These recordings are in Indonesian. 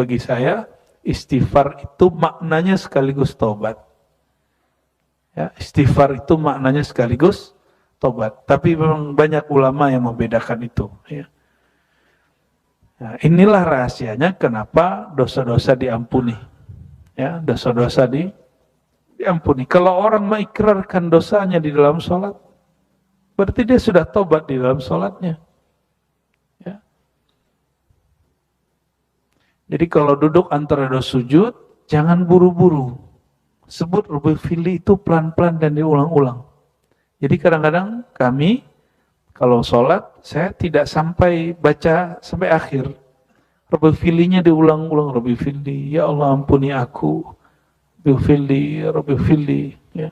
bagi saya istighfar itu maknanya sekaligus tobat. Ya, istighfar itu maknanya sekaligus tobat. Tapi memang banyak ulama yang membedakan itu. Ya. Nah, inilah rahasianya kenapa dosa-dosa diampuni. Ya, dosa-dosa diampuni. Kalau orang mengikrarkan dosanya di dalam sholat, berarti dia sudah tobat di dalam sholatnya. Ya. Jadi kalau duduk antara dua sujud, jangan buru-buru. Sebut Rabbi Fili itu pelan-pelan dan diulang-ulang. Jadi kadang-kadang kami kalau sholat, saya tidak sampai baca sampai akhir. Rabbi Filinya diulang-ulang. Rabbi Fili, ya Allah ampuni aku. Rabbi Fili, Rabbi Fili. Ya.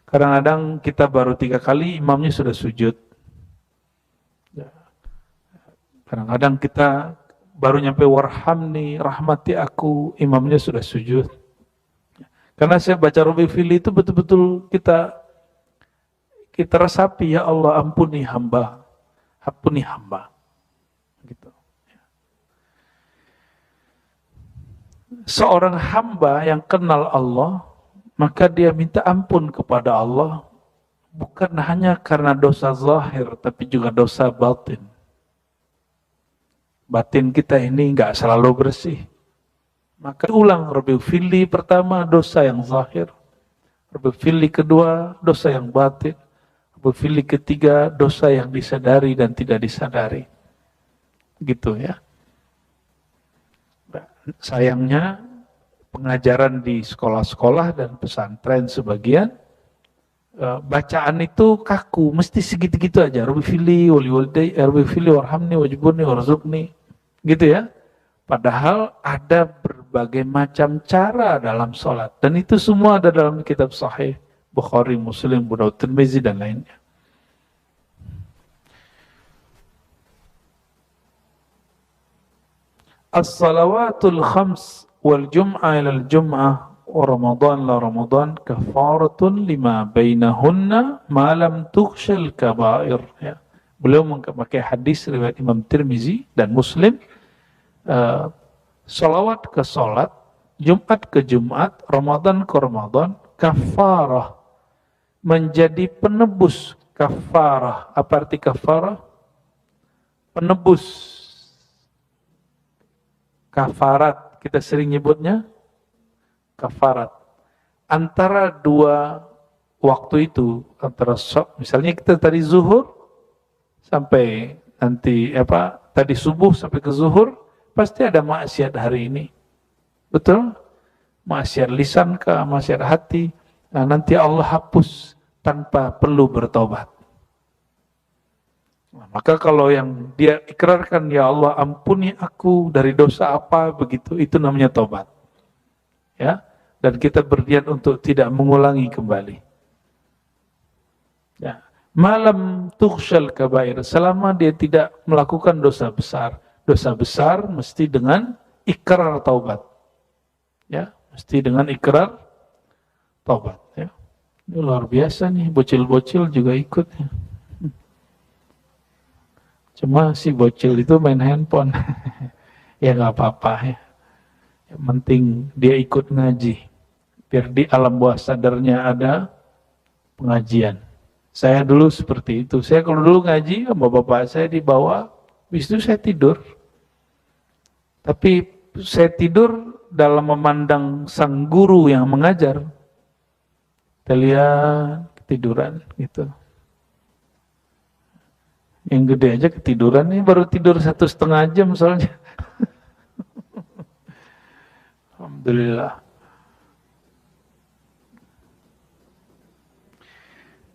Kadang-kadang kita baru 3 kali, imamnya sudah sujud. Ya. Kadang-kadang kita baru nyampe warhamni, rahmati aku, imamnya sudah sujud. Karena saya baca Rabbi Fili itu betul-betul kita resapi, ya Allah ampuni hamba, ampuni hamba. Gitu. Seorang hamba yang kenal Allah, maka dia minta ampun kepada Allah, bukan hanya karena dosa zahir, tapi juga dosa batin. Batin kita ini enggak selalu bersih. Maka ulang Rabbi Fili pertama dosa yang zahir, Rabbi Fili kedua dosa yang batin, Rabbi Fili ketiga dosa yang disadari dan tidak disadari. Gitu ya. Sayangnya pengajaran di sekolah-sekolah dan pesantren sebagian bacaan itu kaku, mesti segitu-gitu aja. Rabbi Fili wali walidai, Rabbi Fili warhamni wajibuni warzuqni. Gitu ya. Padahal ada berbagai macam cara dalam sholat. Dan itu semua ada dalam kitab sahih. Bukhari, Muslim, Abu Daud, Tirmizi, dan lainnya. As-salawatul khams wal jum'ah ilal jum'ah wa Ramadan la Ramadan kafaratun lima bainahunna ma lam tukhshal kabair. Ya. Beliau memakai hadis riwayat Imam Tirmizi dan Muslim. Salawat ke salat, Jumat ke Jumat, Ramadan ke Ramadan, kafarah, menjadi penebus. Kafarah, apa arti kafarah? Penebus. Kafarat, kita sering nyebutnya kafarat. Antara dua waktu itu, antara misalnya kita tadi zuhur sampai nanti tadi subuh sampai ke zuhur, pasti ada maksiat hari ini. Betul? Maksiat lisan kah, maksiat hati. Nah, nanti Allah hapus tanpa perlu bertobat. Nah, maka kalau yang dia ikrarkan, ya Allah ampuni aku dari dosa apa begitu, itu namanya tobat. Ya, dan kita berniat untuk tidak mengulangi kembali. Ya, malam tukhshal kabair, selama dia tidak melakukan dosa besar. Dosa besar mesti dengan ikrar taubat. Ya, mesti dengan ikrar taubat. Ya. Ini luar biasa nih, bocil-bocil juga ikut. Ya. Cuma si bocil itu main handphone. Ya nggak apa-apa ya. Yang penting dia ikut ngaji. Biar di alam bawah sadarnya ada pengajian. Saya dulu seperti itu. Saya kalau dulu ngaji sama bapak saya dibawa, habis itu saya tidur. Tapi saya tidur dalam memandang sang guru yang mengajar. Kita lihat ketiduran gitu. Yang gede aja ketiduran, ini baru tidur 1,5 jam soalnya. Alhamdulillah.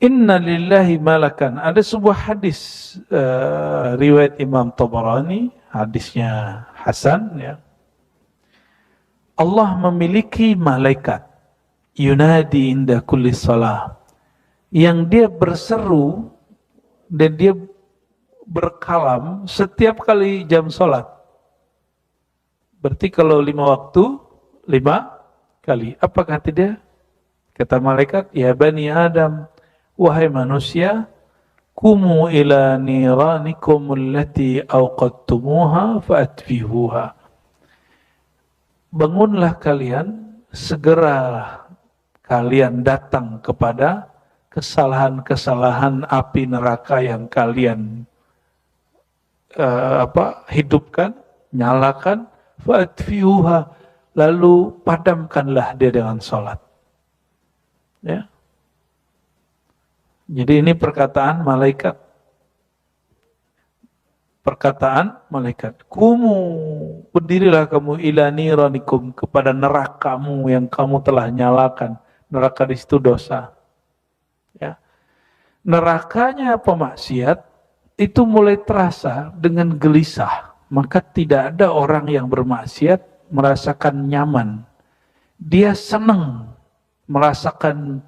Inna lillahi malakan. Ada sebuah hadis riwayat Imam Tabarani, hadisnya Hasan ya. Allah memiliki malaikat yunadi inda kulli salah, yang dia berseru dan dia berkalam setiap kali jam sholat. Berarti kalau 5 waktu 5 kali. Apa kata dia? Kata malaikat, ya bani Adam, wahai manusia, kumu ila niranikum allati awqadtumuha fa'atfihuha. bangunlah kalian, segeralah kalian datang kepada kesalahan-kesalahan api neraka yang kalian hidupkan, nyalakan, fa'atfiuha, lalu padamkanlah dia dengan sholat. Ya. Jadi ini perkataan malaikat. Perkataan malaikat. Kumu, berdirilah kamu ila niranikum, kepada nerakamu yang kamu telah nyalakan. Neraka di situ dosa. Ya. Nerakanya pemaksiat itu mulai terasa dengan gelisah. Maka tidak ada orang yang bermaksiat merasakan nyaman. Dia senang merasakan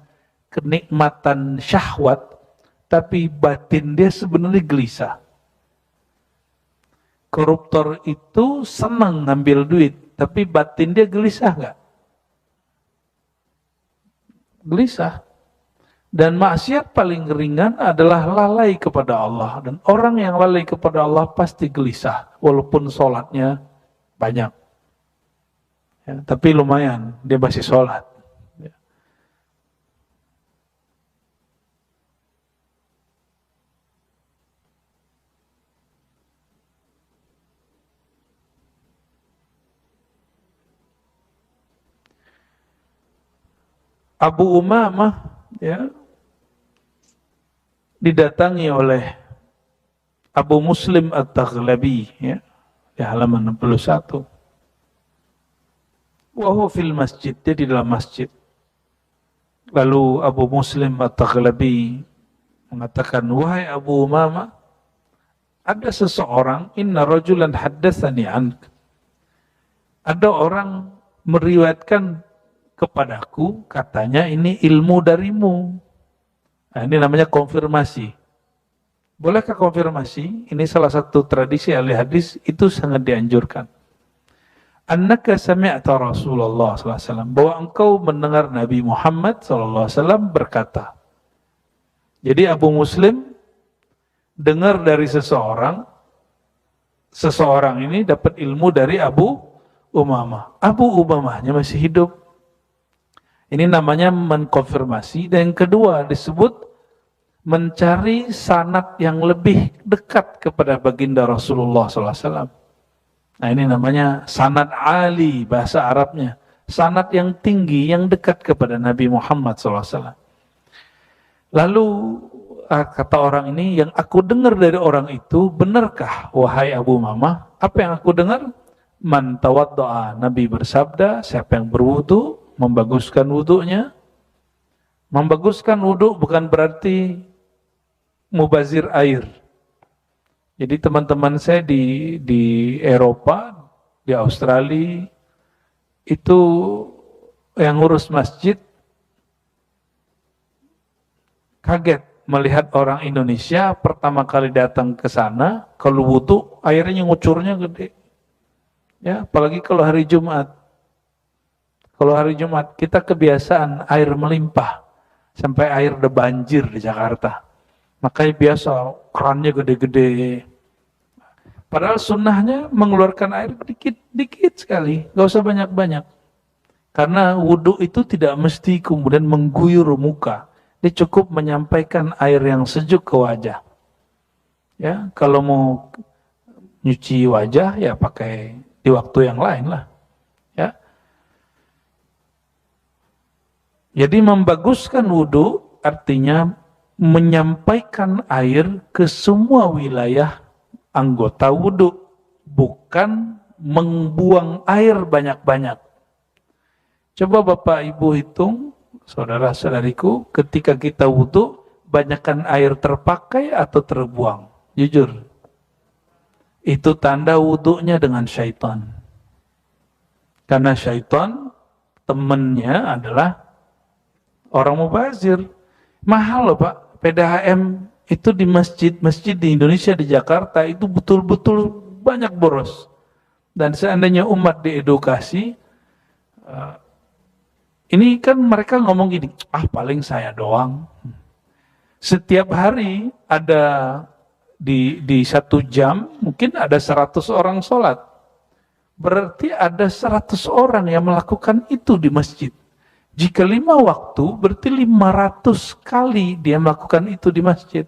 kenikmatan syahwat, tapi batin dia sebenarnya gelisah. Koruptor itu senang ngambil duit, tapi batin dia gelisah nggak? Gelisah. Dan maksiat paling ringan adalah lalai kepada Allah. Dan orang yang lalai kepada Allah pasti gelisah, walaupun sholatnya banyak. Ya, tapi lumayan, dia masih sholat. Ya. Abu Umamah, ya, didatangi oleh Abu Muslim At-Taghlabi, ya, di halaman 61. Wahu fil masjid, dia di dalam masjid. Lalu Abu Muslim At-Taghlabi mengatakan, wahai Abu Umamah, ada seseorang, inna rajulan haddatsani ank. Ada orang meriwayatkan kepadaku, katanya ini ilmu darimu. Nah, ini namanya konfirmasi. Bolehkah konfirmasi? Ini salah satu tradisi ahli hadis, itu sangat dianjurkan. Annaka sami'ta Rasulullah SAW, bahwa engkau mendengar Nabi Muhammad SAW berkata. Jadi Abu Muslim dengar dari seseorang ini dapat ilmu dari Abu Umamah. Abu Umamahnya masih hidup. Ini namanya mengkonfirmasi. Dan yang kedua disebut mencari sanad yang lebih dekat kepada baginda Rasulullah SAW. Nah ini namanya sanad ali, bahasa Arabnya. Sanad yang tinggi, yang dekat kepada Nabi Muhammad SAW. Lalu kata orang ini, yang aku dengar dari orang itu, benarkah wahai Abu Umamah? Apa yang aku dengar? Man tawadda'a, Nabi bersabda, siapa yang berwudu, membaguskan wudunya. Membaguskan wudu bukan berarti mubazir air. Jadi teman-teman saya di Eropa, di Australia, itu yang ngurus masjid kaget melihat orang Indonesia pertama kali datang ke sana, kalau wudu airnya ngucurnya gede. Ya, apalagi kalau hari Jumat. Kalau hari Jumat kita kebiasaan air melimpah sampai air udah banjir di Jakarta. Makanya biasa kerannya gede-gede. Padahal sunnahnya mengeluarkan air dikit-dikit sekali, gak usah banyak-banyak. Karena wudhu itu tidak mesti kemudian mengguyur muka. Dia cukup menyampaikan air yang sejuk ke wajah. Ya, kalau mau nyuci wajah ya pakai di waktu yang lain lah. Ya. Jadi membaguskan wudhu artinya menyampaikan air ke semua wilayah anggota wudhu, bukan membuang air banyak-banyak. Coba Bapak Ibu hitung, saudara-saudariku, ketika kita wudhu, banyakkan air terpakai atau terbuang? Jujur. Itu tanda wudhunya dengan syaitan. Karena syaitan, temannya adalah orang mubazir. Mahal loh Pak. PDHM itu di masjid-masjid di Indonesia, di Jakarta itu betul-betul banyak boros. Dan seandainya umat diedukasi, ini kan mereka ngomong gini, paling saya doang. Setiap hari ada di 1 jam mungkin ada 100 orang sholat. berarti ada 100 orang yang melakukan itu di masjid. Jika 5 waktu, berarti 500 kali dia melakukan itu di masjid.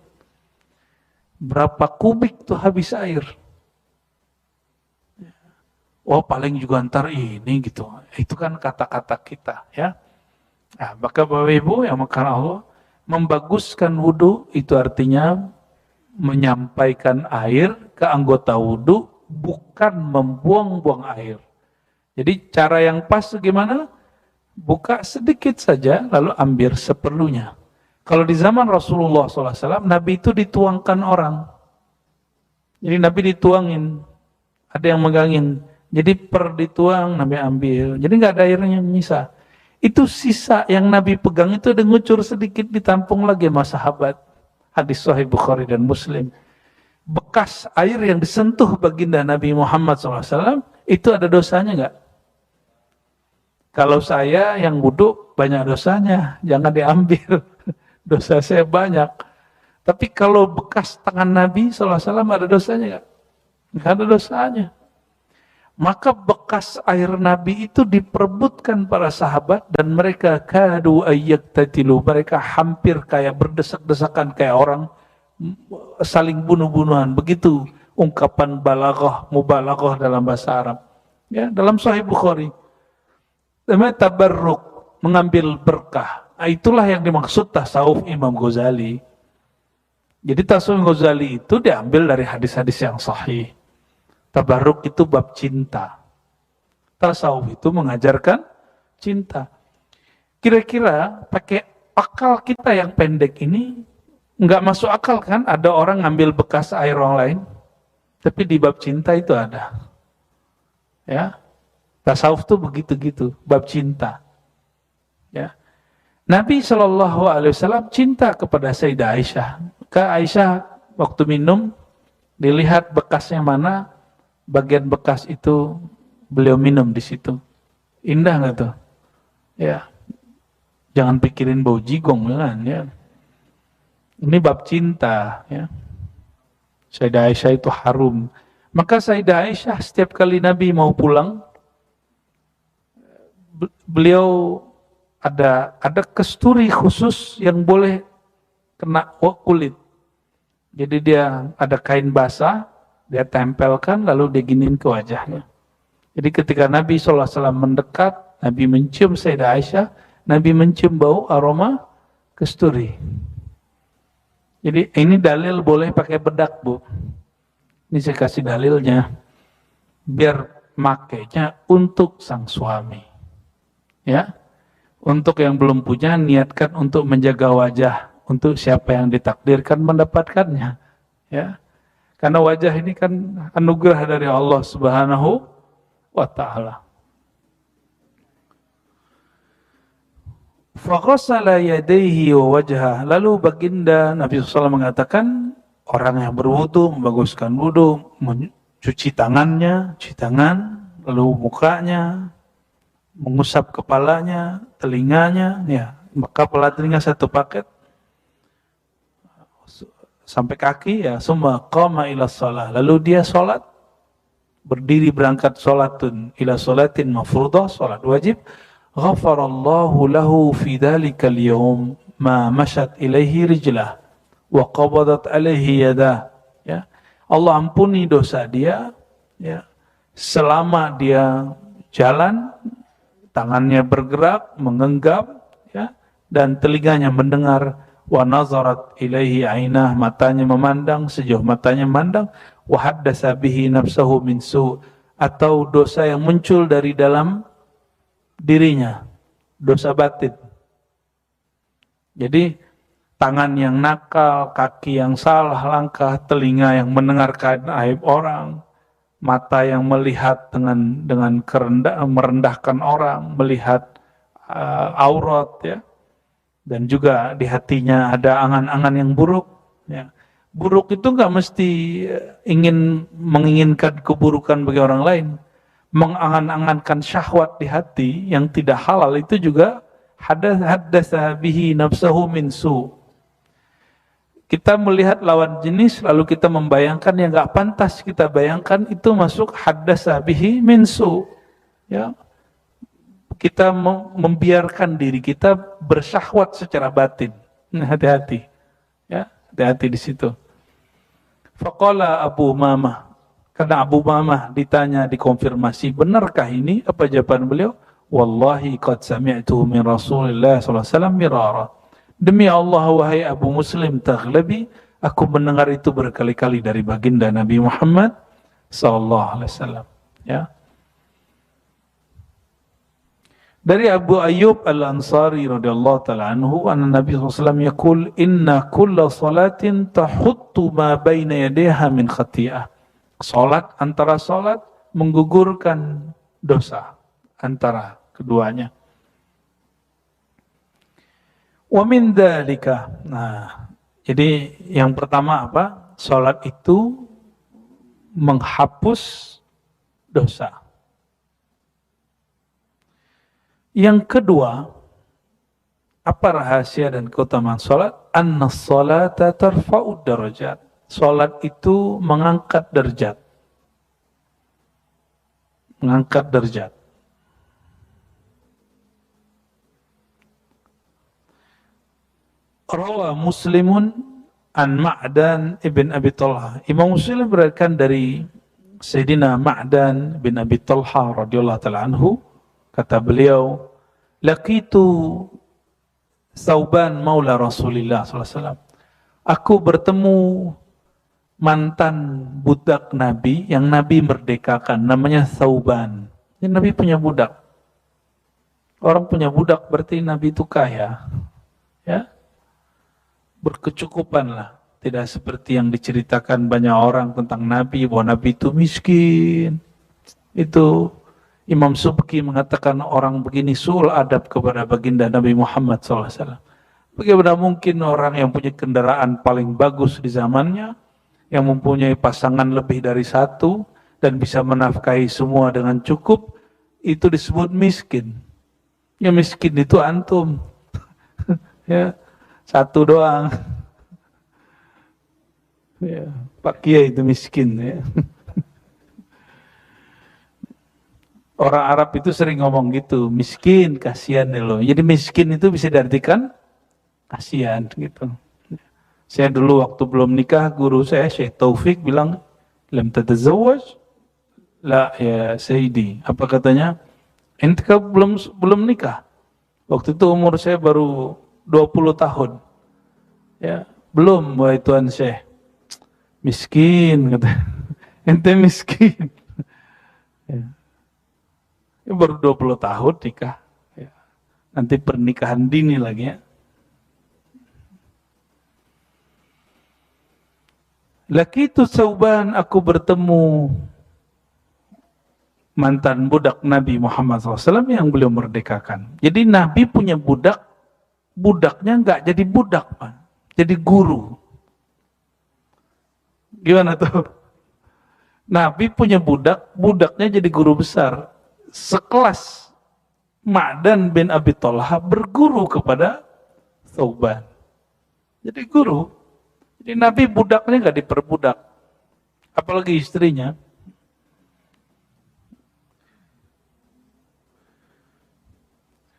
Berapa kubik tuh habis air? Oh paling juga ntar ini gitu. Itu kan kata-kata kita ya. Nah, maka Bapak Ibu yang makan Allah, membaguskan wudhu itu artinya menyampaikan air ke anggota wudhu, bukan membuang-buang air. Jadi cara yang pas gimana? Buka sedikit saja lalu ambil seperlunya. Kalau di zaman Rasulullah SAW, Nabi itu dituangkan orang. Jadi Nabi dituangin, ada yang megangin. Jadi per dituang Nabi ambil. Jadi nggak ada airnya menyisa. Itu sisa yang Nabi pegang itu ada ngucur sedikit ditampung lagi sama sahabat. Hadis Sahih Bukhari dan Muslim. Bekas air yang disentuh baginda Nabi Muhammad SAW itu ada dosanya nggak? Kalau saya yang wudhu banyak dosanya, jangan diambil. Dosa saya banyak. Tapi kalau bekas tangan Nabi SAW ada dosanya nggak? Nggak ada dosanya. Maka bekas air Nabi itu diperebutkan para sahabat dan mereka kadu ayyaqtatilu, mereka hampir kayak berdesak-desakan kayak orang saling bunuh-bunuhan. Begitu ungkapan balaghah, mubalaghah dalam bahasa Arab. Ya, dalam Sahih Bukhari. Namanya tabarruk, mengambil berkah. Nah, itulah yang dimaksud tasawuf Imam Ghazali. Jadi tasawuf Ghazali itu diambil dari hadis-hadis yang sahih. Tabarruk itu bab cinta. Tasawuf itu mengajarkan cinta. Kira-kira pakai akal kita yang pendek ini nggak masuk akal kan? Ada orang ngambil bekas air orang lain, tapi di bab cinta itu ada. Ya, tasawuf itu begitu-gitu, bab cinta. Ya, Nabi SAW cinta kepada Sayyidah Aisyah. Aisyah waktu minum dilihat bekasnya mana. Bagian bekas itu beliau minum di situ. Indah nggak tuh? Ya, jangan pikirin bau jigong kan ya. Ini bab cinta ya. Sayyidah Aisyah itu harum. Maka Sayyidah Aisyah setiap kali Nabi mau pulang, beliau ada kesturi khusus yang boleh kena kulit. Jadi dia ada kain basah. Dia tempelkan lalu diginin ke wajahnya. Jadi ketika Nabi SAW mendekat, Nabi mencium Sayyidah Aisyah, Nabi mencium bau aroma kesturi. Jadi ini dalil boleh pakai bedak, Bu. Ini saya kasih dalilnya. Biar makainya untuk sang suami. Ya. Untuk yang belum punya, niatkan untuk menjaga wajah. Untuk siapa yang ditakdirkan mendapatkannya. Ya. Karena wajah ini kan anugerah dari Allah Subhanahu wa Ta'ala. Faghassala yadayhi wa wajhah. Lalu baginda Nabi SAW mengatakan, orang yang berwudu, membaguskan wudu, mencuci tangannya, cuci tangan, lalu mukanya, mengusap kepalanya, telinganya, ya, maka kepala telinga satu paket, sampai kaki ya, semua qama ila shalah. Lalu dia sholat, berdiri berangkat sholatun ila sholatin mafruḍah, sholat wajib. Ghafarallahu lahu fi dhalikal yawm ma mashat ilaihi rijlah wa qabadat alaihi yadah. Ya. Allah ampuni dosa dia ya, selama dia jalan, tangannya bergerak, menggenggam ya, dan telinganya mendengar. Wa nazarat ilaihi ainah, matanya memandang, sejauh matanya memandang. Wa haddasa bihi nafsahu min su', atau dosa yang muncul dari dalam dirinya, dosa batin. Jadi tangan yang nakal, kaki yang salah langkah, telinga yang mendengarkan aib orang, mata yang melihat dengan merendahkan orang, melihat aurat ya. Dan juga di hatinya ada angan-angan yang buruk. Ya. Buruk itu nggak mesti menginginkan keburukan bagi orang lain. Mengangan-angankan syahwat di hati yang tidak halal itu juga haddasa bihi nafsahu min su'. Kita melihat lawan jenis lalu kita membayangkan yang nggak pantas kita bayangkan, itu masuk haddasa bihi min su. Ya. Kita membiarkan diri kita bersyahwat secara batin. Hati-hati. Ya, hati-hati di situ. Faqala Abu Umamah. Karena Abu Umamah ditanya, dikonfirmasi, benarkah ini? Apa jawaban beliau? Wallahi qad sami'tuhu min Rasulillah sallallahu alaihi wasallam mirara. Demi Allah, wahai Abu Muslim Taghlabi, aku mendengar itu berkali-kali dari baginda Nabi Muhammad sallallahu alaihi wasallam. Ya. Dari Abu Ayyub Al-Ansari radhiyallahu ta'ala anhu, anna Nabi sallallahu alaihi wasallam yaqul, inna kulla salatin tahuttu ma baina yadayha min khati'ah. Salat, antara salat menggugurkan dosa antara keduanya. Wa min dzalika. Nah, jadi yang pertama apa? Salat itu menghapus dosa. Yang kedua, apa rahasia dan keutamaan salat? Anna salata tarfa'ud darajat. Salat itu mengangkat derajat. Mengangkat derajat. Rawa Muslimun an Ma'dan ibn Abi Talha. Imam Muslim beriwayatkan dari Sayyidina Ma'dan bin Abi Talha radhiyallahu ta'ala anhu, kata beliau, laqitu Thauban maula Rasulillah sallallahu alaihi wasallam. Aku bertemu mantan budak Nabi yang Nabi merdekakan, namanya Thauban. Ini Nabi punya budak. Orang punya budak berarti Nabi itu kaya. Ya. Berkecukupan lah, tidak seperti yang diceritakan banyak orang tentang Nabi, bahwa Nabi itu miskin. Itu Imam Subki mengatakan orang begini su'ul adab kepada baginda Nabi Muhammad SAW. Bagaimana mungkin orang yang punya kendaraan paling bagus di zamannya, yang mempunyai pasangan lebih dari satu, dan bisa menafkahi semua dengan cukup, itu disebut miskin. Ya miskin itu antum. Ya. Satu doang. Ya, Pak Kiai itu miskin. Ya. Orang Arab itu sering ngomong gitu, miskin, kasihan nih loh. Jadi miskin itu bisa diartikan kasihan gitu. Saya dulu waktu belum nikah, guru saya Syekh Taufik bilang, lam tatazawwaj? La ya Sayyidi. Apa katanya? Ente belum nikah. Waktu itu umur saya baru 20 tahun. Ya, belum, wahai Tuan Syekh. Miskin, kata. Ente miskin. Ya. Ya, baru 20 tahun nikah. Ya. Nanti pernikahan dini lagi ya. Laqitu Thauban, aku bertemu mantan budak Nabi Muhammad SAW yang beliau merdekakan. Jadi Nabi punya budak, budaknya nggak jadi budak, Pak. Jadi guru. Gimana tuh? Nabi punya budak, budaknya jadi guru besar. Sekelas Ma'dan bin Abi Talha berguru kepada Thauban. Jadi guru. Jadi Nabi budaknya nggak diperbudak. Apalagi istrinya.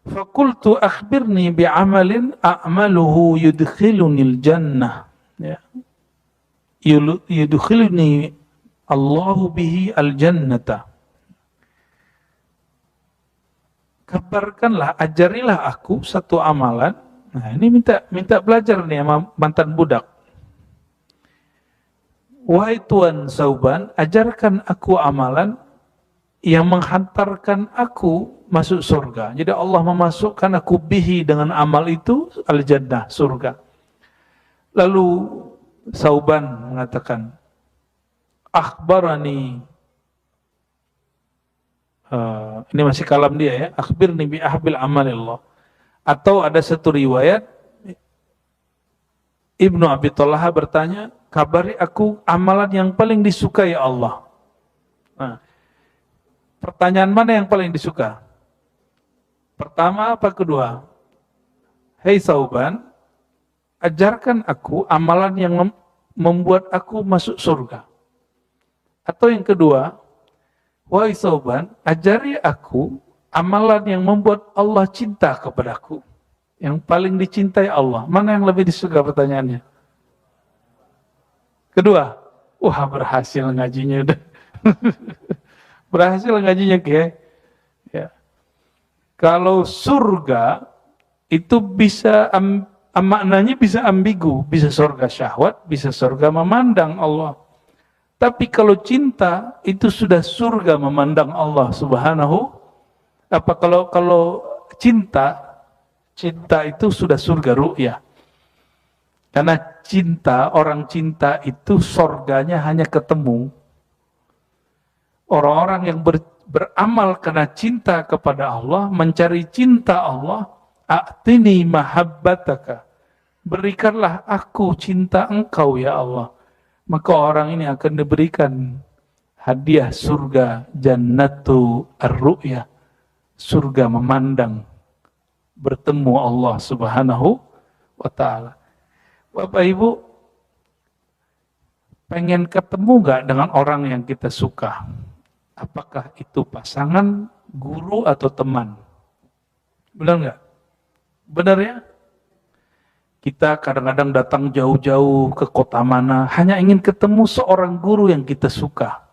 Fakultu akhbirni bi'amalin a'maluhu yudkhilunil jannah. Ya. Yudkhiluni Allahu bihi al-jannata. Kabarkanlah, ajarilah aku satu amalan. Nah, ini minta belajar nih sama mantan budak. Wahai Tuan Thauban, ajarkan aku amalan yang menghantarkan aku masuk surga. Jadi Allah memasukkan aku bihi dengan amal itu al-jannah, surga. Lalu Thauban mengatakan, akhbarani, ini masih kalam dia ya, akhbirni bi ahbil amalillah. Atau ada satu riwayat, Ibnu Abi Talha bertanya, kabari aku amalan yang paling disukai Allah. Nah, pertanyaan mana yang paling disuka? Pertama apa kedua? Hei Thauban, ajarkan aku amalan yang membuat aku masuk surga. Atau yang kedua, wahai Thauban, ajari aku amalan yang membuat Allah cinta kepadaku. Yang paling dicintai Allah. Mana yang lebih disuka pertanyaannya? Kedua, wah berhasil ngajinya udah. Berhasil ngajinya kayak. Ya. Kalau surga itu bisa maknanya bisa ambigu, bisa surga syahwat, bisa surga memandang Allah. Tapi kalau cinta itu sudah surga memandang Allah Subhanahu. Apa kalau cinta itu sudah surga ru'yah. Karena cinta, orang cinta itu surganya hanya ketemu. Orang-orang yang beramal karena cinta kepada Allah, mencari cinta Allah, a'tini mahabbataka. Berikanlah aku cinta engkau ya Allah. Maka orang ini akan diberikan hadiah surga jannatu ar-ru'yah. Surga memandang, bertemu Allah Subhanahu wa ta'ala. Bapak Ibu, pengen ketemu gak dengan orang yang kita suka? Apakah itu pasangan, guru, atau teman? Benar gak? Benar ya? Kita kadang-kadang datang jauh-jauh ke kota mana, hanya ingin ketemu seorang guru yang kita suka.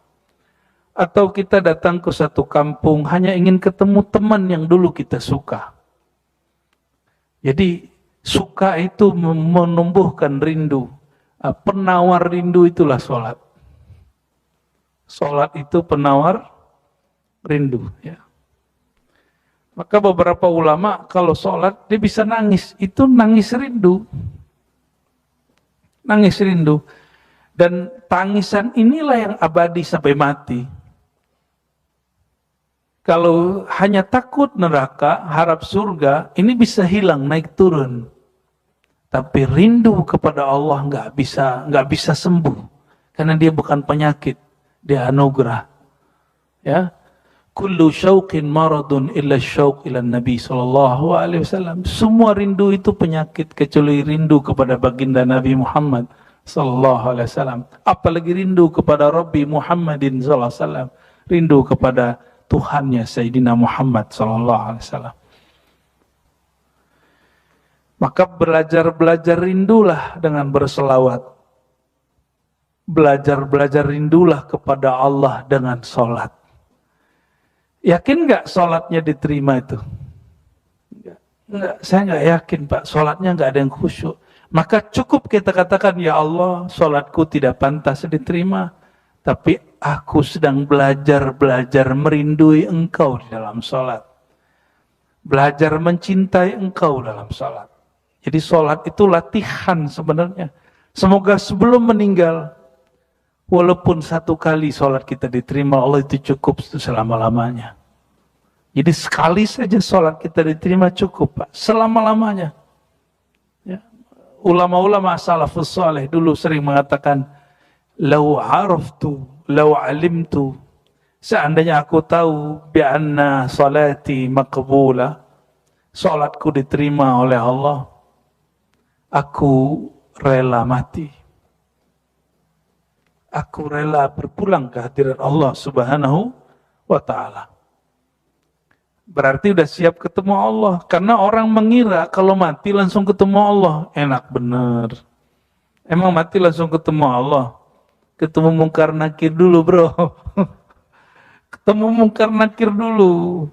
Atau kita datang ke satu kampung, hanya ingin ketemu teman yang dulu kita suka. Jadi, suka itu menumbuhkan rindu. Penawar rindu itulah sholat. Sholat itu penawar rindu. Ya. Maka beberapa ulama kalau sholat dia bisa nangis. Itu nangis rindu. Nangis rindu. Dan tangisan inilah yang abadi sampai mati. Kalau hanya takut neraka, harap surga, ini bisa hilang, naik turun. Tapi rindu kepada Allah nggak bisa sembuh, karena dia bukan penyakit, dia anugerah. Ya, kullu syauqin maradun illa syauq ila Nabi sallallahu alaihi wasallam. Semua rindu itu penyakit kecuali rindu kepada baginda Nabi Muhammad sallallahu alaihi wasallam. Apalagi rindu kepada Rabbi Muhammadin sallallahu alaihi wasallam, rindu kepada Tuhannya Sayyidina Muhammad sallallahu alaihi wasallam. Maka belajar rindulah dengan berselawat. Belajar rindulah kepada Allah dengan sholat. Yakin nggak sholatnya diterima itu? Enggak, saya nggak yakin Pak. Sholatnya nggak ada yang khusyuk. Maka cukup kita katakan, ya Allah, sholatku tidak pantas diterima. Tapi aku sedang belajar merindui Engkau di dalam sholat. Belajar mencintai Engkau dalam sholat. Jadi sholat itu latihan sebenarnya. Semoga sebelum meninggal, walaupun satu kali sholat kita diterima, Allah itu cukup selama-lamanya. Jadi sekali saja sholat kita diterima cukup Pak, selama-lamanya. Ya. Ulama-ulama salafus saleh dulu sering mengatakan, lau araftu, lau alimtu, seandainya aku tahu bi'anna salati maqbula, salatku diterima oleh Allah, aku rela mati. Aku rela berpulang ke hadirat Allah Subhanahu wa ta'ala. Berarti udah siap ketemu Allah. Karena orang mengira kalau mati langsung ketemu Allah. Enak bener. Emang mati langsung ketemu Allah? Ketemu mungkar nakir dulu bro. Ketemu mungkar nakir dulu.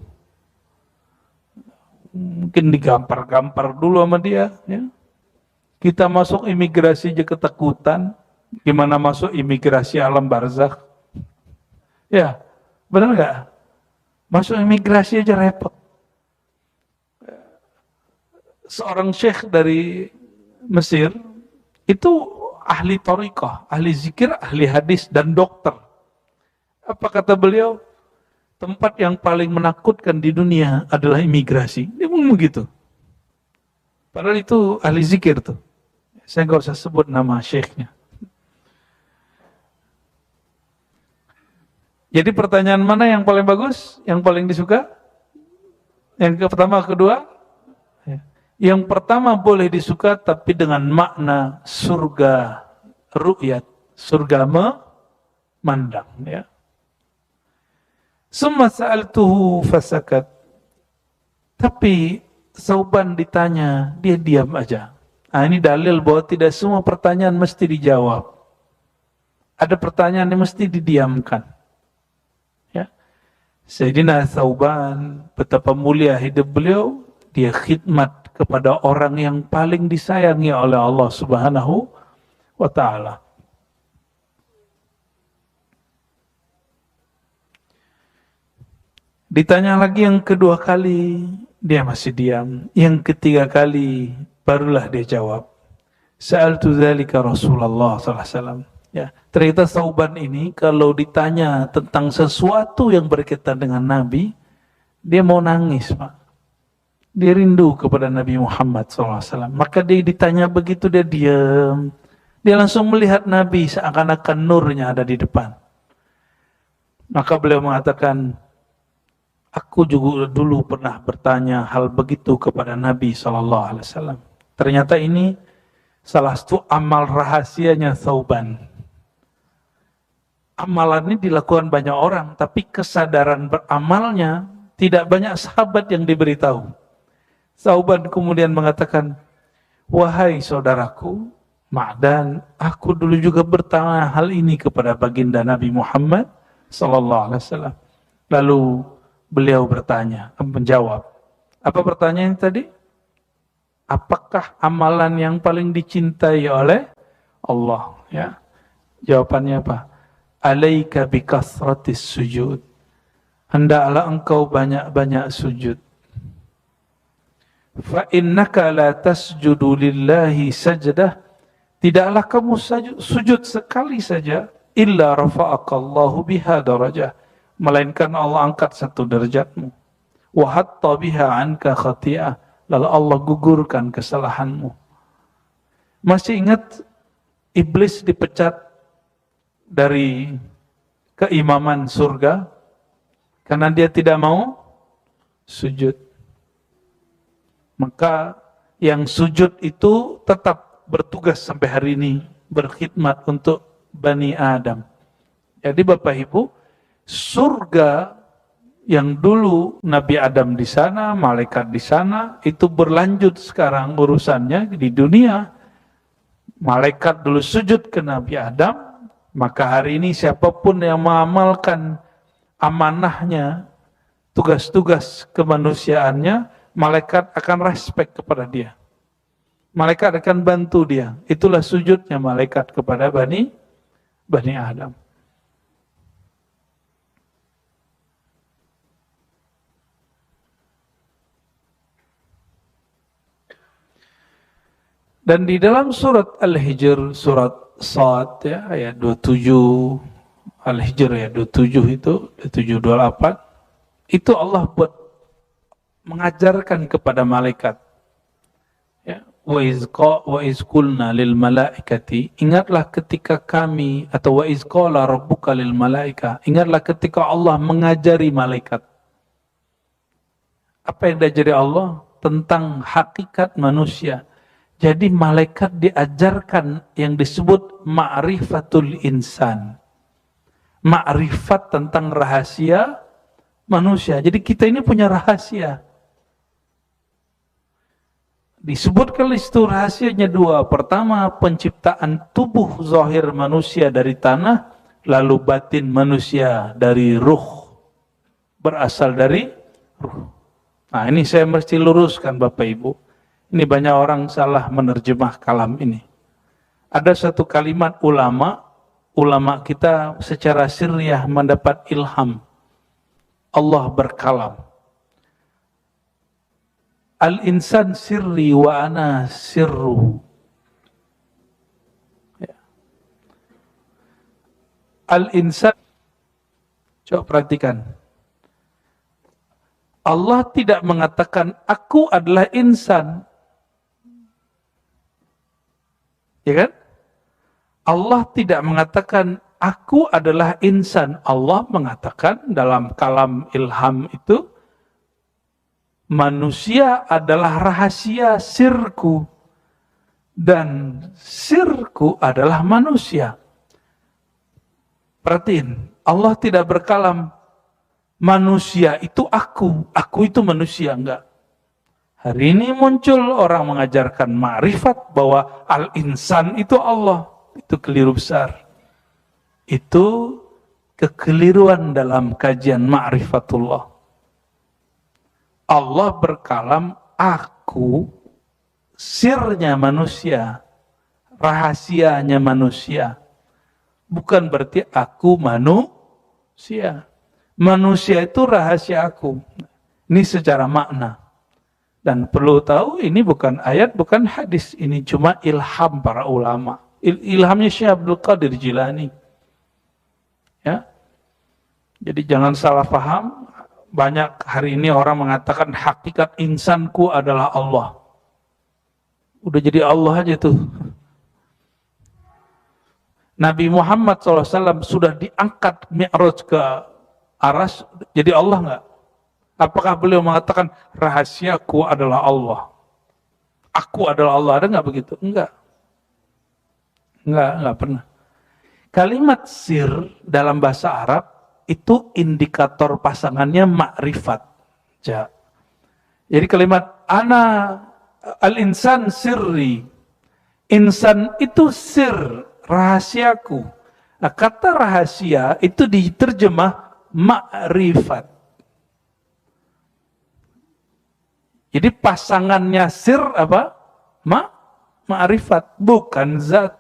Mungkin digampar-gampar dulu sama dia. Ya. Kita masuk imigrasi aja ketakutan. Gimana masuk imigrasi alam barzakh? Ya, benar nggak? Masuk imigrasi aja repot. Seorang syekh dari Mesir, itu ahli thariqah, ahli zikir, ahli hadis, dan dokter. Apa kata beliau? Tempat yang paling menakutkan di dunia adalah imigrasi. Dia ngomong begitu. Padahal itu ahli zikir tuh. Saya nggak usah sebut nama syekhnya. Jadi pertanyaan mana yang paling bagus? Yang paling disuka? Yang pertama, kedua? Yang pertama boleh disuka tapi dengan makna surga ru'yat, surga memandang ya. Summa sa'altuhu fasakat. Tapi Sauban ditanya, dia diam aja. Nah, ini dalil bahwa tidak semua pertanyaan mesti dijawab. Ada pertanyaan yang mesti didiamkan. Ya. Sayyidina Sauban, betapa mulia hidup beliau, dia khidmat kepada orang yang paling disayangi oleh Allah Subhanahu wa ta'ala. Ditanya lagi yang kedua kali, dia masih diam. Yang ketiga kali, barulah dia jawab. Sa'altu dzalika Rasulullah sallallahu alaihi wasallam. Ya, ternyata Sauban ini kalau ditanya tentang sesuatu yang berkaitan dengan Nabi, dia mau nangis, Pak. Dia rindu kepada Nabi Muhammad SAW. Maka dia ditanya begitu, dia diam. Dia langsung melihat Nabi seakan-akan nurnya ada di depan. Maka beliau mengatakan, aku juga dulu pernah bertanya hal begitu kepada Nabi SAW. Ternyata ini salah satu amal rahasianya Sauban. Amalan ini dilakukan banyak orang, tapi kesadaran beramalnya tidak banyak sahabat yang diberitahu. Sauban kemudian mengatakan, wahai saudaraku, Ma'dan, aku dulu juga bertanya hal ini kepada baginda Nabi Muhammad SAW. Lalu beliau menjawab. Apa pertanyaan tadi? Apakah amalan yang paling dicintai oleh Allah? Ya. Jawabannya apa? Alaika bikasratis sujud. Hendaklah engkau banyak-banyak sujud. Fa innaka la tasjudu lillahi sajdah. Tidaklah kamu sujud sekali saja illa rafa'akallahu biha darajah. Melainkan Allah angkat satu derajatmu. Wa hatta biha anka khati'ah. Lalu Allah gugurkan kesalahanmu. Masih ingat iblis dipecat dari keimaman surga karena dia tidak mau sujud. Maka yang sujud itu tetap bertugas sampai hari ini, berkhidmat untuk Bani Adam. Jadi Bapak Ibu, surga yang dulu Nabi Adam di sana, malaikat di sana, itu berlanjut sekarang urusannya di dunia. Malaikat dulu sujud ke Nabi Adam, maka hari ini siapapun yang mengamalkan amanahnya, tugas-tugas kemanusiaannya, malaikat akan respect kepada dia. Malaikat akan bantu dia. Itulah sujudnya malaikat kepada Bani Adam. Dan di dalam surat Al-Hijr, surat Shad ya, ayat 27, Al-Hijr ayat 27 itu, 27, 28, itu Allah buat mengajarkan kepada malaikat. Ya, wa iz qulna lil malaikati, ingatlah ketika kami, atau wa iz qala rabbuka lil malaika, ingatlah ketika Allah mengajari malaikat. Apa yang diajari Allah? Tentang hakikat manusia. Jadi malaikat diajarkan yang disebut ma'rifatul insan. Ma'rifat tentang rahasia manusia. Jadi kita ini punya rahasia. Disebutkan itu rahasianya dua. Pertama, penciptaan tubuh zahir manusia dari tanah, lalu batin manusia dari ruh. Berasal dari ruh. Nah, ini saya mesti luruskan Bapak Ibu. Ini banyak orang salah menerjemah kalam ini. Ada satu kalimat ulama kita secara sirriyah mendapat ilham. Allah berkalam. Al-insan sirri wa ana sirruhu. Ya. Al-insan, coba perhatikan. Allah tidak mengatakan aku adalah insan. Ya kan? Allah tidak mengatakan aku adalah insan. Allah mengatakan dalam kalam ilham itu, Manusia adalah rahasia sirku, dan sirku adalah manusia. Perhatiin, Allah tidak berkalam manusia itu aku itu manusia, enggak. Hari ini muncul orang mengajarkan ma'rifat bahwa al-insan itu Allah. Itu keliru besar. Itu kekeliruan dalam kajian ma'rifatullah. Allah berkalam aku, sirnya manusia, rahasianya manusia. Bukan berarti aku manusia. Manusia itu rahasia aku. Ini secara makna. Dan perlu tahu ini bukan ayat, bukan hadis. Ini cuma ilham para ulama. Ilhamnya Syekh Abdul Qadir Jilani. Ya. Jadi jangan salah paham. Banyak hari ini orang mengatakan hakikat insanku adalah Allah. Udah jadi Allah aja tuh. Nabi Muhammad SAW sudah diangkat Mi'raj ke Aras, jadi Allah enggak? Apakah beliau mengatakan rahasiaku adalah Allah? Aku adalah Allah, ada enggak begitu? Enggak pernah. Kalimat sir dalam bahasa Arab itu indikator pasangannya makrifat. Jadi kalimat ana al-insan sirri. Insan itu sir, rahasiaku. Nah, kata rahasia itu diterjemah makrifat. Jadi pasangannya sir apa? Ma'rifat, bukan zat.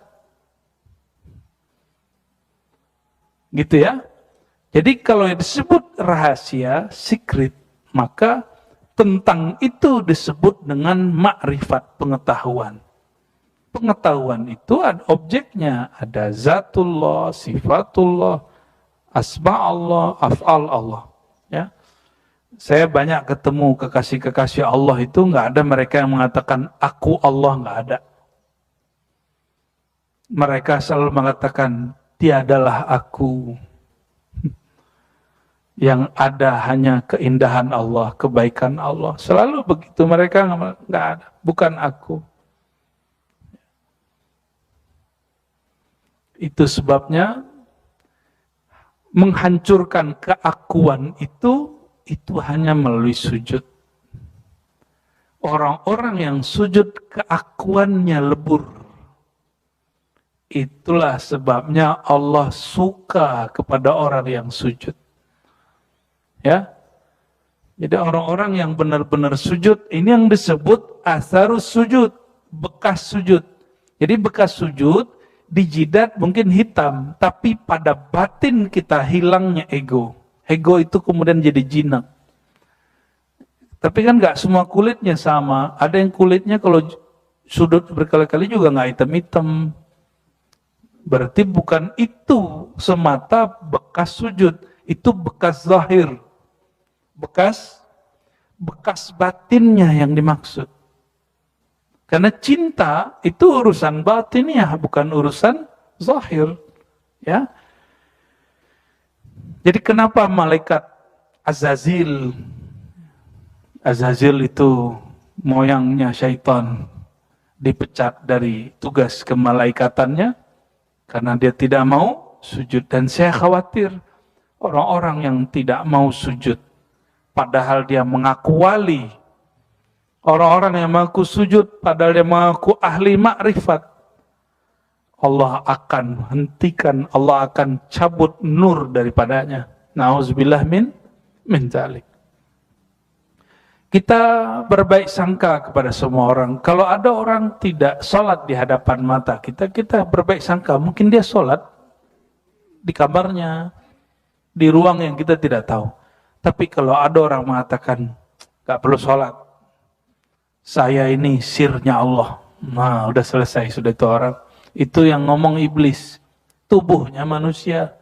Gitu ya. Jadi kalau yang disebut rahasia, secret, maka tentang itu disebut dengan ma'rifat, pengetahuan. Pengetahuan itu ada objeknya, ada zatullah, sifatullah, asma Allah, af'al Allah. Ya. Saya banyak ketemu kekasih-kekasih Allah itu nggak ada mereka yang mengatakan aku Allah, nggak ada. Mereka selalu mengatakan tiadalah aku. Yang ada hanya keindahan Allah, kebaikan Allah. Selalu begitu, mereka nggak ada, bukan aku. Itu sebabnya menghancurkan keakuan itu hanya melalui sujud. Orang-orang yang sujud keakuannya lebur. Itulah sebabnya Allah suka kepada orang yang sujud. Ya. Jadi orang-orang yang benar-benar sujud, ini yang disebut asarus sujud, bekas sujud. Jadi bekas sujud di jidat mungkin hitam, tapi pada batin kita hilangnya ego. Ego itu kemudian jadi jinak. Tapi kan nggak semua kulitnya sama. Ada yang kulitnya kalau sudut berkali-kali juga nggak hitam-hitam. Berarti bukan itu semata bekas sujud. Itu bekas zahir. Bekas batinnya yang dimaksud. Karena cinta itu urusan batinnya, bukan urusan zahir. Ya. Jadi kenapa malaikat Azazil itu moyangnya syaitan dipecat dari tugas kemalaikatannya karena dia tidak mau sujud. Dan saya khawatir orang-orang yang tidak mau sujud padahal dia mengaku wali, orang-orang yang mengaku sujud padahal dia mengaku ahli makrifat, Allah akan hentikan, Allah akan cabut nur daripadanya. Nauzubillah min dzalik. Kita berbaik sangka kepada semua orang. Kalau ada orang tidak sholat di hadapan mata kita, kita berbaik sangka. Mungkin dia sholat di kamarnya, di ruang yang kita tidak tahu. Tapi kalau ada orang mengatakan, gak perlu sholat, saya ini sirnya Allah. Nah, udah selesai, sudah itu orang. Itu yang ngomong iblis, tubuhnya manusia.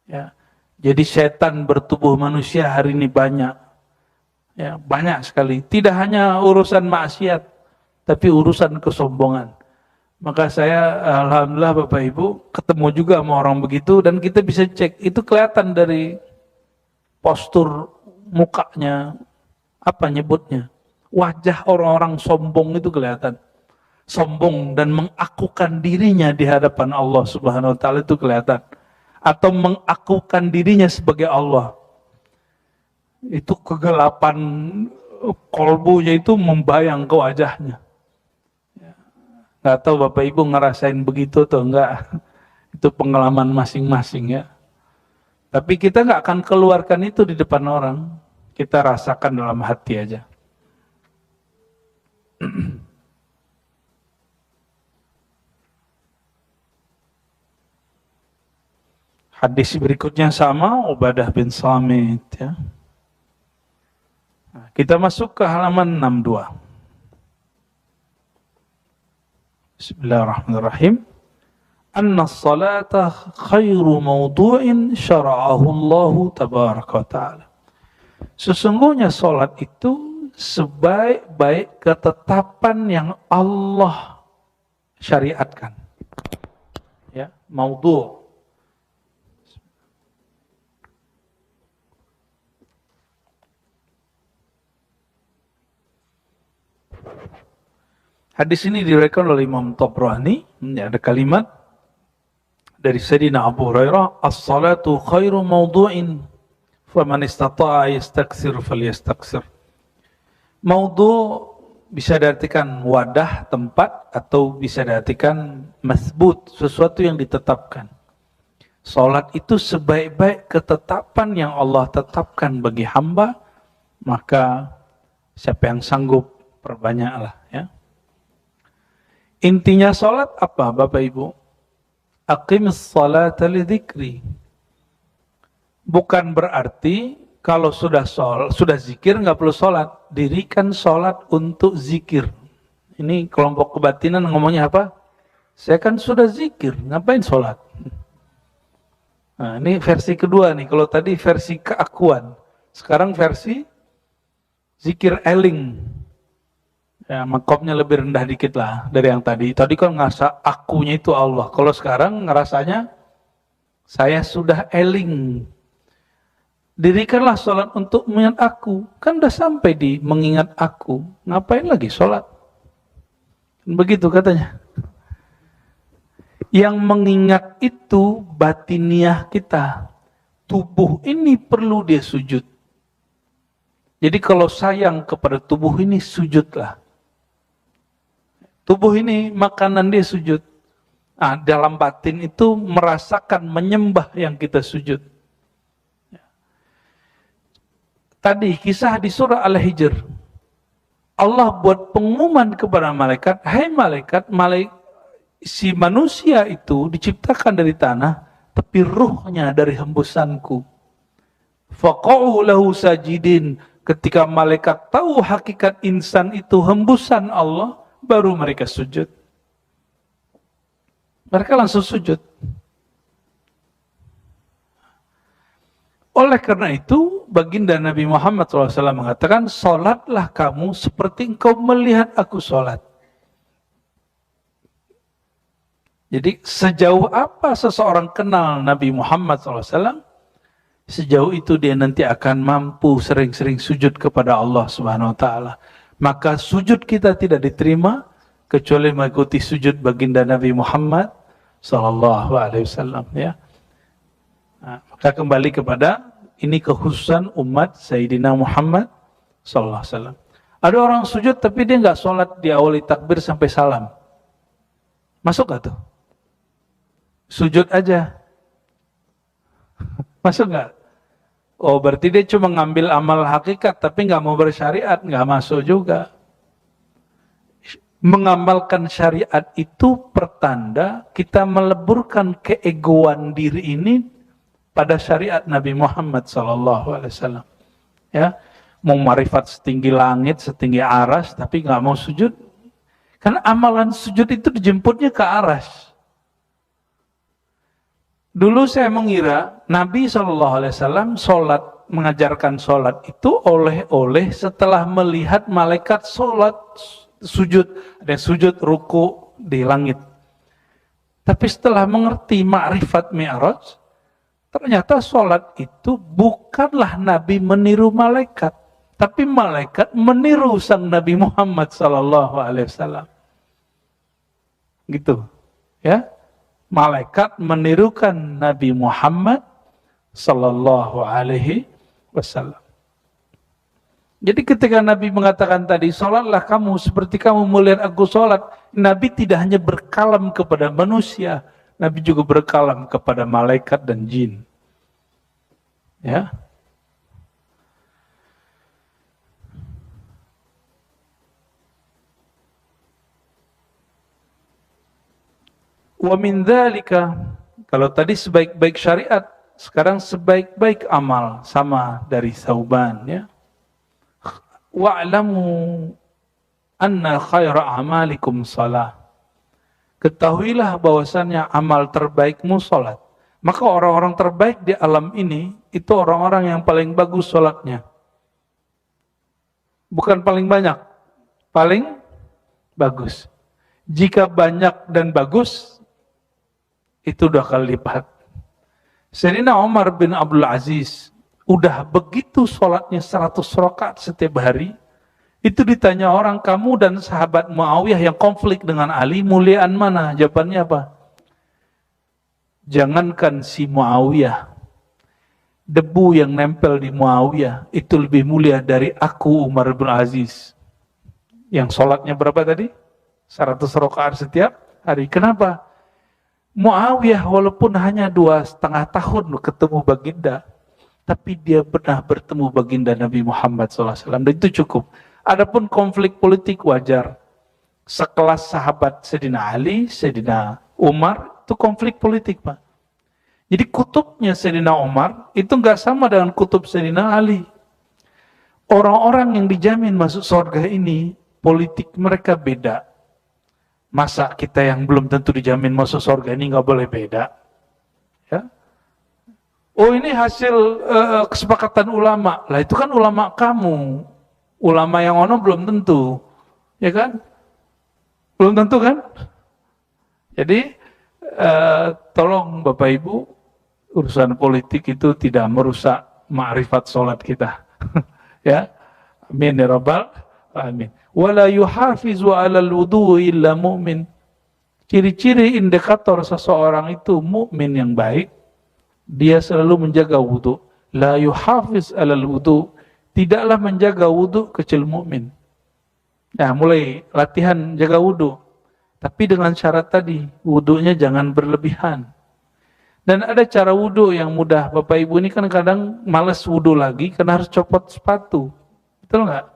Ya. Jadi setan bertubuh manusia hari ini banyak. Ya, banyak sekali. Tidak hanya urusan maksiat, tapi urusan kesombongan. Maka saya, alhamdulillah Bapak Ibu, ketemu juga sama orang begitu, dan kita bisa cek. Itu kelihatan dari postur mukanya, Apa nyebutnya? Wajah orang-orang sombong itu kelihatan. Sombong dan mengakukan dirinya di hadapan Allah Subhanahu wa taala itu kelihatan. Atau mengakukan dirinya sebagai Allah. Itu kegelapan kolbunya itu membayang ke wajahnya. Nggak tahu Bapak Ibu ngerasain begitu atau enggak. Itu pengalaman masing-masing ya. Tapi kita nggak akan keluarkan itu di depan orang. Kita rasakan dalam hati aja. Hadis berikutnya sama, Ubadah bin Samit. Ya. Nah, kita masuk ke halaman 62. Bismillahirrahmanirrahim. Anna salata khairu mawdu'in syara'ahu Allah tabaraka wa ta'ala. Sesungguhnya salat itu sebaik-baik ketetapan yang Allah syariatkan. Ya, maudhu'. Hadis ini diriwayatkan oleh Imam Tabrani. Ada kalimat dari Sayyidina Abu Hurairah, as-salatu khairu mawdu'in faman istata'a yastakthir falyastakthir. Maudhu' bisa diartikan wadah, tempat, atau bisa diartikan masbut, sesuatu yang ditetapkan. Salat itu sebaik-baik ketetapan yang Allah tetapkan bagi hamba, maka siapa yang sanggup perbanyaklah ya. Intinya salat apa Bapak Ibu? Aqimis salata lidzikri. Bukan berarti kalau sudah zikir nggak perlu salat. Dirikan salat untuk zikir. Ini kelompok kebatinan ngomongnya apa? Saya kan sudah zikir, ngapain salat? Nah, ini versi kedua nih. Kalau tadi versi keakuan, sekarang versi zikir eling. Ya, makomnya lebih rendah dikit lah dari yang tadi. Tadi kan ngerasa akunya itu Allah. Kalau sekarang ngerasanya saya sudah eling. Dirikanlah sholat untuk mengingat aku. Kan udah sampai di mengingat aku. Ngapain lagi sholat? Begitu katanya. Yang mengingat itu batiniah kita. Tubuh ini perlu dia sujud. Jadi kalau sayang kepada tubuh ini, sujudlah. Tubuh ini makanan dia sujud. Nah, dalam batin itu merasakan menyembah yang kita sujud. Tadi kisah di surah Al-Hijr. Allah buat pengumuman kepada malaikat, hai malaikat, si manusia itu diciptakan dari tanah, tapi ruhnya dari hembusanku. Faqa'u lahu sajidin. Ketika malaikat tahu hakikat insan itu hembusan Allah, baru mereka sujud. Mereka langsung sujud. Oleh karena itu, baginda Nabi Muhammad SAW mengatakan, sholatlah kamu seperti engkau melihat aku sholat. Jadi sejauh apa seseorang kenal Nabi Muhammad SAW, sejauh itu dia nanti akan mampu sering-sering sujud kepada Allah Subhanahu Wa Taala. Maka sujud kita tidak diterima kecuali mengikuti sujud baginda Nabi Muhammad sallallahu alaihi wasallam ya. Nah, maka kembali kepada ini kekhususan umat Sayyidina Muhammad sallallahu alaihi wasallam. Ada orang sujud tapi dia nggak sholat diawali takbir sampai salam. Masuk nggak tuh? Sujud aja. Masuk nggak? Oh, berarti dia cuma ngambil amal hakikat, tapi nggak mau bersyariat, nggak masuk juga. Mengamalkan syariat itu pertanda kita meleburkan keegoan diri ini pada syariat Nabi Muhammad SAW. Ya, mau marifat setinggi langit, setinggi aras, tapi nggak mau sujud. Karena amalan sujud itu dijemputnya ke aras. Dulu saya mengira Nabi SAW mengajarkan sholat itu oleh setelah melihat malaikat sholat sujud, ada sujud ruku di langit. Tapi setelah mengerti ma'rifat mi'raj, ternyata sholat itu bukanlah Nabi meniru malaikat. Tapi malaikat meniru sang Nabi Muhammad sallallahu alaihi wasallam. Gitu. Ya. Malaikat menirukan Nabi Muhammad sallallahu alaihi wasallam. Jadi ketika Nabi mengatakan tadi, sholatlah kamu seperti kamu melihat aku sholat. Nabi tidak hanya berkalam kepada manusia, Nabi juga berkalam kepada malaikat dan jin. Ya. Wa min dzalika, kalau tadi sebaik-baik syariat, sekarang sebaik-baik amal, sama dari Sauban, ya. Wa'lamu anna khaira amalikum shalah. Ketahuilah bahwasannya amal terbaikmu salat. Maka orang-orang terbaik di alam ini itu orang-orang yang paling bagus salatnya. Bukan paling banyak, paling bagus. Jika banyak dan bagus, itu 2 kali lipat. Sayyidina Umar bin Abdul Aziz udah begitu sholatnya 100 rakaat setiap hari. Itu ditanya orang, kamu dan sahabat Muawiyah yang konflik dengan Ali, muliaan mana? Jawabannya apa? Jangankan si Muawiyah, debu yang nempel di Muawiyah itu lebih mulia dari aku, Umar bin Aziz. Yang sholatnya berapa tadi? 100 rakaat setiap hari. Kenapa? Muawiyah walaupun hanya 2,5 tahun ketemu baginda, tapi dia pernah bertemu baginda Nabi Muhammad SAW, dan itu cukup. Adapun konflik politik wajar. Sekelas sahabat Sayyidina Ali, Sayyidina Umar, itu konflik politik, Pak. Jadi kutubnya Sayyidina Umar itu nggak sama dengan kutub Sayyidina Ali. Orang-orang yang dijamin masuk surga ini, politik mereka beda. Masa kita yang belum tentu dijamin masuk surga ini nggak boleh beda? Ya. Oh ini hasil kesepakatan ulama. Lah itu kan ulama kamu. Ulama yang ono belum tentu. Ya kan? Belum tentu kan? Jadi tolong Bapak Ibu, urusan politik itu tidak merusak ma'rifat sholat kita. Ya. Amin ya rabbal alamin. Wala yuhafizu 'alal wudu'i illa mu'min. Ciri-ciri indikator seseorang itu mukmin yang baik, dia selalu menjaga wudu. La yuhafiz 'alal wudu, tidaklah menjaga wudu kecuali mukmin. Nah, mulai latihan jaga wudu. Tapi dengan syarat tadi, wudunya jangan berlebihan. Dan ada cara wudu yang mudah. Bapak Ibu ini kan kadang malas wudu lagi karena harus copot sepatu. Betul nggak?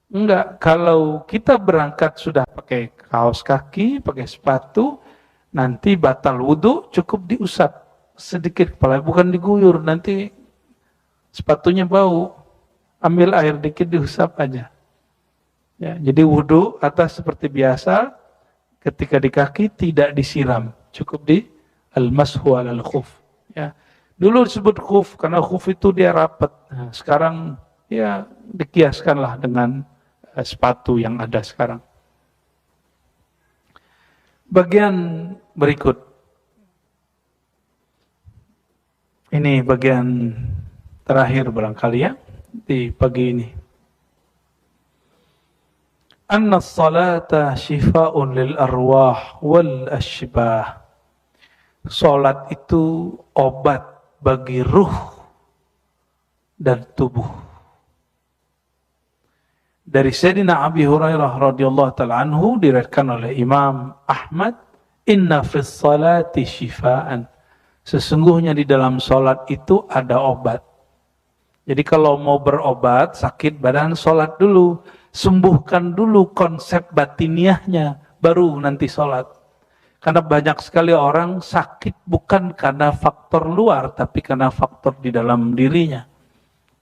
Enggak. Kalau kita berangkat sudah pakai kaos kaki, pakai sepatu, nanti batal wudu, cukup diusap sedikit kepala, bukan diguyur, nanti sepatunya bau. Ambil air dikit diusap aja. Ya, jadi wudu atas seperti biasa, ketika di kaki tidak disiram, cukup di al-mashu alal khuf. Ya. Dulu disebut khuf karena khuf itu dia rapat. Nah, sekarang ya dikiaskanlah dengan sepatu yang ada sekarang. Bagian berikut. Ini bagian terakhir barangkali ya di pagi ini. Anna as-salata shifa'un lil arwah wal ashbah. Salat itu obat bagi ruh dan tubuh. Dari Sayyidina Abi Hurairah radhiyallahu ta'ala anhu diriwayatkan oleh Imam Ahmad, inna fis salati shifaan. Sesungguhnya di dalam salat itu ada obat. Jadi kalau mau berobat, sakit badan, salat dulu. Sembuhkan dulu konsep batiniahnya, baru nanti salat. Karena banyak sekali orang sakit bukan karena faktor luar, tapi karena faktor di dalam dirinya.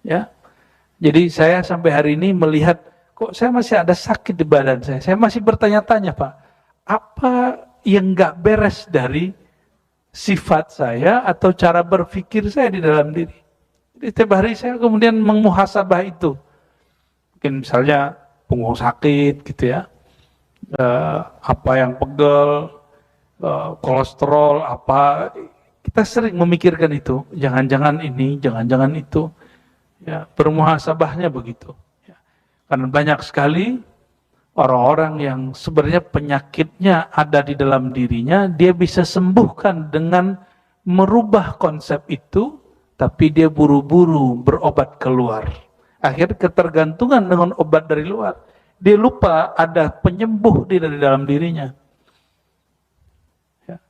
Ya. Jadi saya sampai hari ini melihat, kok saya masih ada sakit di badan saya. Saya masih bertanya-tanya, Pak, apa yang nggak beres dari sifat saya atau cara berpikir saya di dalam diri. Jadi setiap hari saya kemudian memuhasabah itu. Mungkin misalnya punggung sakit gitu ya, apa yang pegel, kolesterol, apa, kita sering memikirkan itu, jangan-jangan ini, jangan-jangan itu. Ya, bermuhasabahnya begitu. Ya. Karena banyak sekali orang-orang yang sebenarnya penyakitnya ada di dalam dirinya, dia bisa sembuhkan dengan merubah konsep itu, tapi dia buru-buru berobat keluar. Akhirnya ketergantungan dengan obat dari luar. Dia lupa ada penyembuh di dalam dirinya. Ya.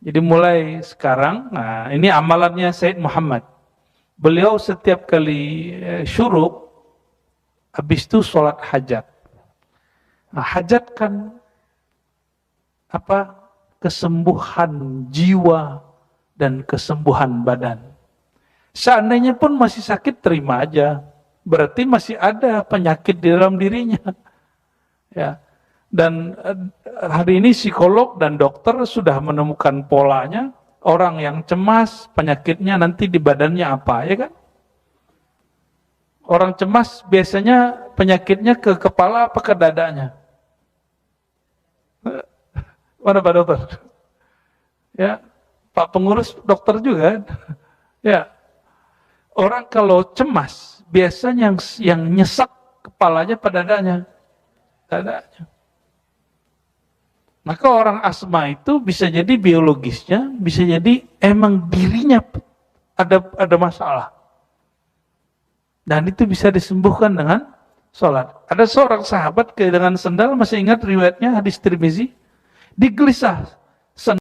Jadi mulai sekarang, nah ini amalannya Said Muhammad. Beliau setiap kali syuruk, habis itu sholat hajat. Nah, hajat kan apa? Kesembuhan jiwa dan kesembuhan badan. Seandainya pun masih sakit, terima aja. Berarti masih ada penyakit di dalam dirinya. Ya. Dan hari ini psikolog dan dokter sudah menemukan polanya. Orang yang cemas, penyakitnya nanti di badannya apa, ya kan? Orang cemas biasanya penyakitnya ke kepala apa ke dadanya? Mana Pak Dokter? Ya, Pak Pengurus dokter juga. Ya, orang kalau cemas biasanya yang nyesek kepalanya pada dadanya. Maka orang asma itu bisa jadi biologisnya, bisa jadi emang dirinya ada masalah. Dan itu bisa disembuhkan dengan sholat. Ada seorang sahabat kehilangan sendal, masih ingat riwayatnya hadis Tirmizi, digelisah